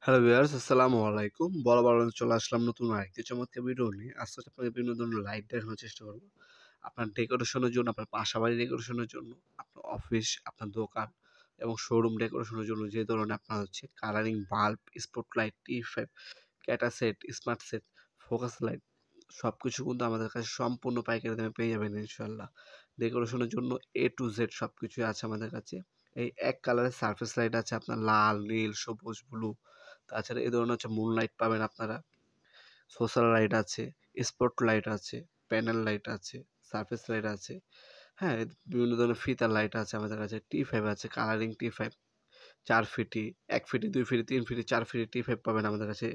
Hello viewers, আসসালামু আলাইকুম। বরাবর চলে আসলাম নতুন আরেকটি চমৎকার ভিডিও নিয়ে। আজকে আপনাকে বিভিন্ন ধরনের লাইট দেখানোর চেষ্টা করব। আপনার ডেকোরেশনের জন্য, আপনার বাসাবাড়ি ডেকোরেশনের জন্য, আপনার অফিস, আপনার দোকান এবং শোরুম ডেকোরেশনের জন্য যে ধরনের আপনার colouring bulb, spot light, T five, ক্যাটা set, smart set, focus light সবকিছু কিন্তু আমাদের কাছে সম্পূর্ণ পাইকারি দামে পেয়ে যাবেন ইনশাআল্লাহ। ডেকোরেশনের জন্য A to Z সবকিছুই আছে আমাদের কাছে। এই এক কালারের সারফেস লাইট আছে আপনার লাল, নীল, সবুজ, ব্লু। তাছাড়া এই ধরনের মুন লাইট পাবেন আপনারা, সোশ্যাল লাইট আছে, স্পট লাইট আছে, প্যানেল লাইট আছে, সারফেস লাইট আছে। হ্যাঁ, বিভিন্ন ধরনের ফিতার লাইট আছে আমাদের কাছে। টি5 আছে, কালারিং টি5 4 ফিটি, 1 ফিটি, 2 ফিটি, 3 ফিটি, 4 ফিটি টি5 পাবেন আমাদের কাছে।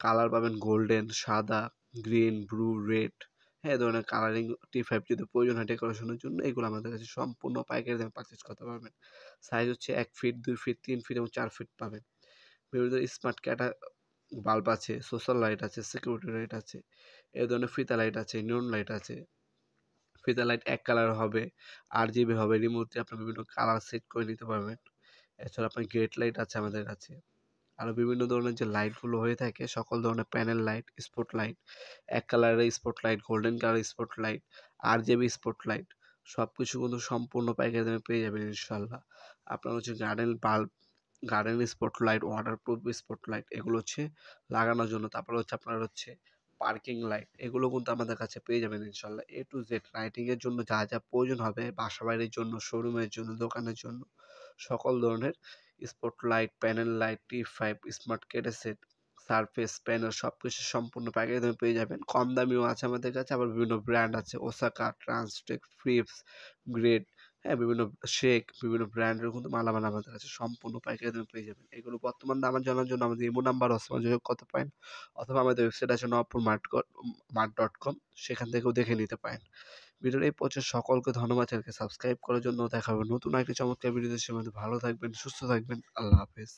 কালার পাবেন গোল্ডেন, সাদা, গ্রিন, ব্লু, রেড। হ্যাঁ, এই ধরনের কালারিং টি5 যদি প্রয়োজন হয় ডেকোরেশনের জন্য, এগুলো আমাদের কাছে সম্পূর্ণ পাইকারি দামে পারচেজ করতে পারবেন। সাইজ হচ্ছে 1 ফিট, 2 ফিট, 3 ফিট এবং 4 ফিট পাবেন। বিভিন্ন স্মার্ট ক্যাটা বাল্ব আছে, সোশ্যাল লাইট আছে, সিকিউরিটি লাইট আছে, এই ধরনের ফিতা লাইট আছে, নিয়ন লাইট আছে। ফিতা লাইট এক কালার হবে, RGB হবে, রিমোট দিয়ে আপনার বিভিন্ন কালার সেট করে নিতে পারবেন। এছাড়া আপনার গেট লাইট আছে আমাদের কাছে। আরও বিভিন্ন ধরনের যে লাইটগুলো হয়ে থাকে, সকল ধরনের প্যানেল লাইট, স্পট লাইট, এক কালারের স্পট লাইট, গোল্ডেন কালারের spot light, RGB spot light সবকিছু কিন্তু সম্পূর্ণ পাইকারি দামে পেয়ে যাবেন ইনশাআল্লাহ। আপনার garden bulb, garden spotlight, waterproof spotlight এগুলো লাগানোর জন্য। তারপরে আপনার পার্কিং লাইট, এগুলো কিন্তু আমাদের কাছে পেয়ে যাবেন ইনশাআল্লাহ। A to Z লাইটিং এর জন্য যা যা প্রয়োজন হবে, বাসাবাড়ির জন্য, শোরুমের জন্য, দোকানের জন্য সকল ধরনের স্পটলাইট, প্যানেল লাইট, টি5, স্মার্ট কেটে সেট, সারফেস, প্যানেল সবকিছু সম্পূর্ণ পাইকারি দামে পেয়ে যাবেন। কম দামিও আছে আমাদের কাছে, আবার বিভিন্ন ব্র্যান্ড আছে, ওসাকা, ট্রান্সটেক, ফ্রিপস, গ্রেড, হ্যাঁ, বিভিন্ন শেক, বিভিন্ন ব্র্যান্ডের কিন্তু মালামাল আমাদের কাছে সম্পূর্ণ পাইকারি দামে পেয়ে যাবেন। এগুলো বর্তমান দাম জানার জন্য আমাদের ইমো নাম্বার অথবা যোগাযোগ করতে পারেন, অথবা আমাদের ওয়েবসাইট আছে নবপুর মার্ট.com, সেখান থেকেও দেখে নিতে পারেন। ভিডিওর এই পর্যায়ে সকলকে ধন্যবাদ, চ্যানেলকে সাবস্ক্রাইব করার জন্য। দেখা হবে নতুন একটি চমৎকার ভিডিওতে। সে মধ্যে ভালো থাকবেন, সুস্থ থাকবেন। আল্লাহ হাফেজ।